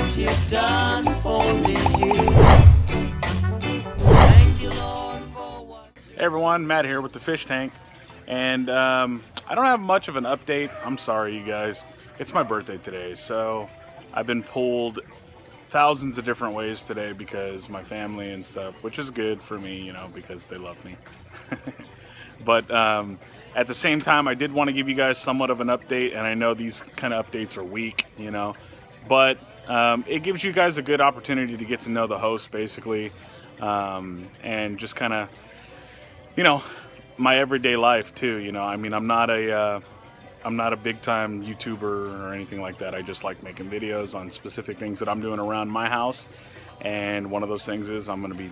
what you've done for me. Thank you, Lord, for what. Hey everyone, Matt here with the fish tank, and I don't have much of an update. I'm sorry, you guys. It's my birthday today, so I've been pulled thousands of different ways today because my family and stuff, which is good for me, you know, because they love me. But at the same time, I did want to give you guys somewhat of an update, and I know these kind of updates are weak, you know, but it gives you guys a good opportunity to get to know the host, basically, and just kind of, you know, my everyday life too. You know, I mean, I'm not a big time YouTuber or anything like that. I just like making videos on specific things that I'm doing around my house, and one of those things is I'm going to be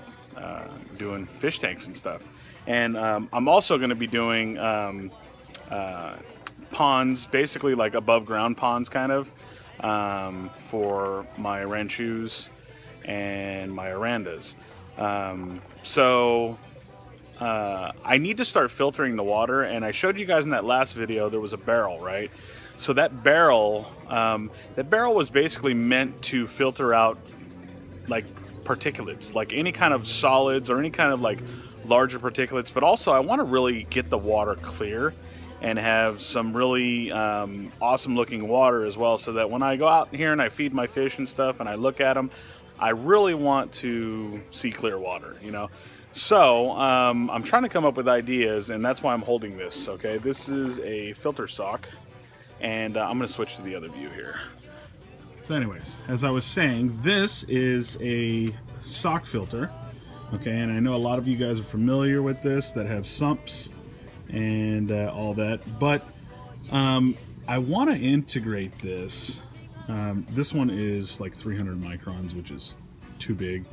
doing fish tanks and stuff. And I'm also going to be doing ponds, basically like above ground ponds, kind of, for my ranchus and my arandas. I need to start filtering the water, and I showed you guys in that last video there was a barrel, right? So that barrel was basically meant to filter out like particulates, like any kind of solids or any kind of like larger particulates, but also I want to really get the water clear and have some really awesome looking water as well, so that when I go out here and I feed my fish and stuff and I look at them, I really want to see clear water, you know. So I'm trying to come up with ideas, and that's why I'm holding this. Okay, this is a filter sock, and I'm going to switch to the other view here. So anyways, as I was saying, this is a sock filter. Okay, and I know a lot of you guys are familiar with this that have sumps and all that, but I want to integrate this. This one is like 300 microns, which is too big.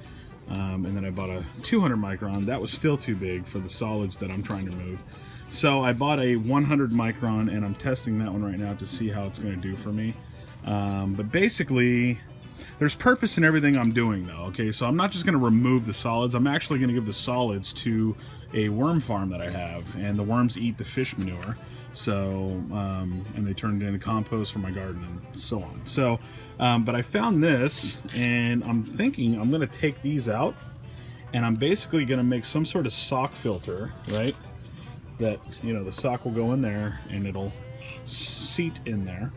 And then I bought a 200 micron. That was still too big for the solids that I'm trying to move. So I bought a 100 micron, and I'm testing that one right now to see how it's going to do for me. But basically, there's purpose in everything I'm doing, though. Okay, so I'm not just going to remove the solids. I'm actually going to give the solids to a worm farm that I have, and the worms eat the fish manure. So, and they turn it into compost for my garden and so on. So, but I found this, and I'm thinking I'm going to take these out, and I'm basically going to make some sort of sock filter, right? That, you know, the sock will go in there, and it'll seat in there.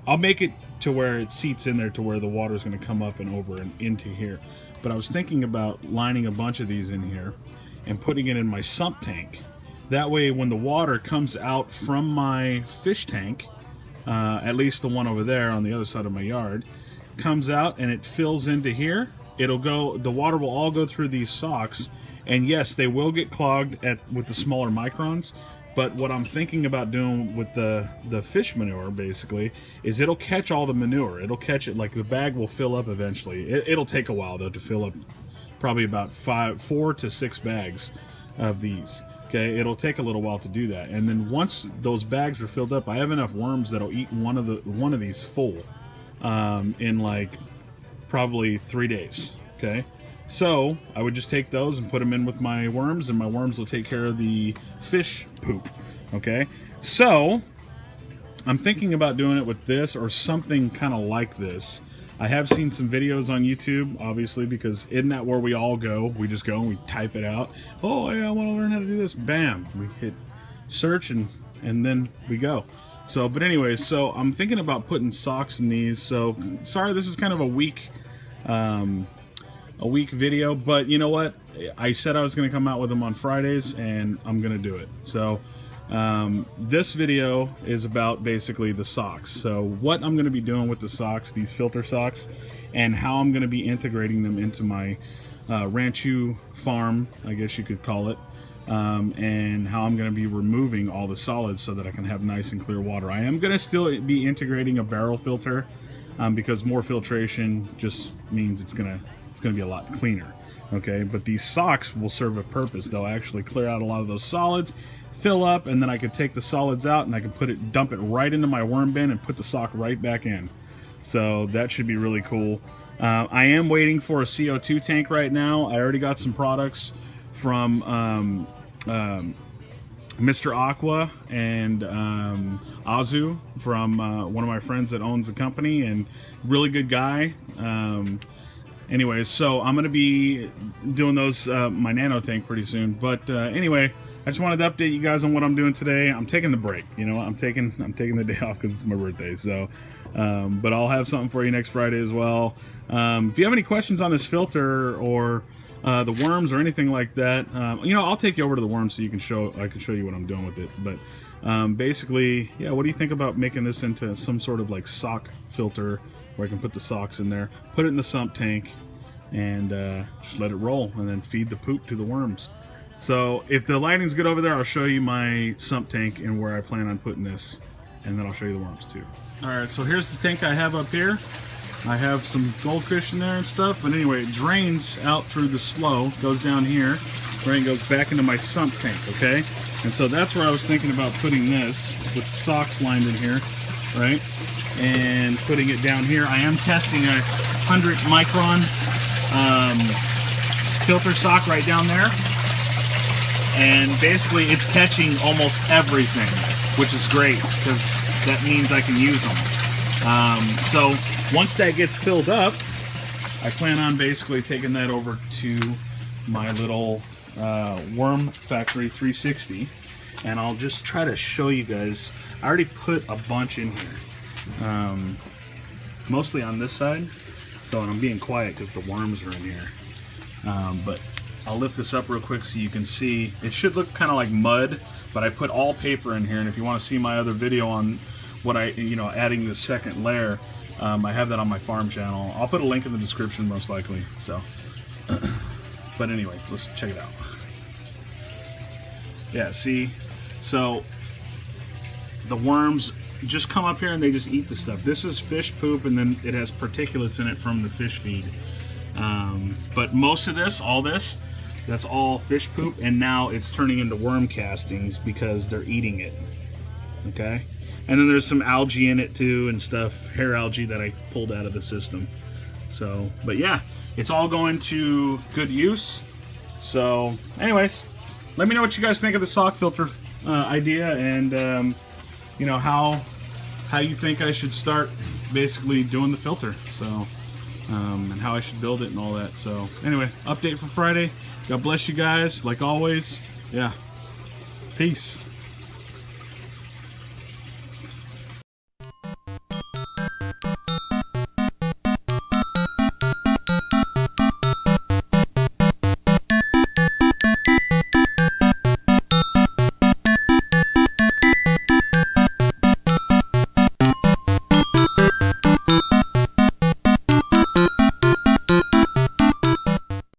I'll make it to where it seats in there to where the water is going to come up and over and into here. But I was thinking about lining a bunch of these in here and putting it in my sump tank. That way, when the water comes out from my fish tank, at least the one over there on the other side of my yard, comes out and it fills into here, it'll go, the water will all go through these socks, and yes, they will get clogged with the smaller microns. But what I'm thinking about doing with the fish manure, basically, is it'll catch all the manure. It'll catch it, like the bag will fill up eventually. It'll take a while, though, to fill up, probably about 4 to 6 bags of these. Okay, it'll take a little while to do that, and then once those bags are filled up, I have enough worms that'll eat one of these full in like probably 3 days. Okay, so I would just take those and put them in with my worms, and my worms will take care of the fish poop. Okay, so I'm thinking about doing it with this or something kind of like this. I have seen some videos on YouTube, obviously, because isn't that where we all go? We just go and we type it out. Oh, yeah, I want to learn how to do this. Bam! We hit search and then we go. So, but anyways, so I'm thinking about putting socks in these. So, sorry, this is kind of a weak video, but you know what? I said I was going to come out with them on Fridays, and I'm going to do it. So, this video is about basically the socks. So what I'm going to be doing with the socks, these filter socks, and how I'm going to be integrating them into my ranchu farm, I guess you could call it, and how I'm going to be removing all the solids so that I can have nice and clear water. I am going to still be integrating a barrel filter, because more filtration just means it's going to be a lot cleaner. Okay, but these socks will serve a purpose. They'll actually clear out a lot of those solids, fill up, and then I could take the solids out and I can dump it right into my worm bin and put the sock right back in. So that should be really cool. I am waiting for a CO2 tank right now. I already got some products from Mr. Aqua and Azu from one of my friends that owns the company, and really good guy. Anyways, so I'm gonna be doing those my nano tank pretty soon. But anyway, I just wanted to update you guys on what I'm doing today. I'm taking the break. You know, I'm taking the day off because it's my birthday. So, but I'll have something for you next Friday as well. If you have any questions on this filter or the worms or anything like that, you know, I'll take you over to the worms so I can show you what I'm doing with it. But basically, yeah, what do you think about making this into some sort of like sock filter where I can put the socks in there, put it in the sump tank, and just let it roll, and then feed the poop to the worms. So if the lighting's good over there, I'll show you my sump tank and where I plan on putting this, and then I'll show you the worms too. All right, so here's the tank I have up here. I have some goldfish in there and stuff, but anyway, it drains out through the slough, goes down here, right, and goes back into my sump tank, okay? And so that's where I was thinking about putting this, with the socks lined in here, right? And putting it down here. I am testing a 100 micron filter sock right down there. And basically it's catching almost everything, which is great, because that means I can use them. So once that gets filled up, I plan on basically taking that over to my little Worm Factory 360, and I'll just try to show you guys. I already put a bunch in here, mostly on this side, so, and I'm being quiet because the worms are in here, but I'll lift this up real quick so you can see. It should look kind of like mud, but I put all paper in here, and if you want to see my other video on what adding the second layer, I have that on my farm channel. I'll put a link in the description most likely. So, but anyway, let's check it out. Yeah, see, so the worms just come up here and they just eat the stuff. This is fish poop, and then it has particulates in it from the fish feed. But most of this, all this, that's all fish poop, and now it's turning into worm castings because they're eating it. Okay? And then there's some algae in it too and stuff, hair algae that I pulled out of the system. So, but yeah, it's all going to good use. So, anyways, let me know what you guys think of the sock filter idea, and you know, how you think I should start basically doing the filter. So, and how I should build it and all that. So, anyway, update for Friday. God bless you guys, like always. Yeah, peace.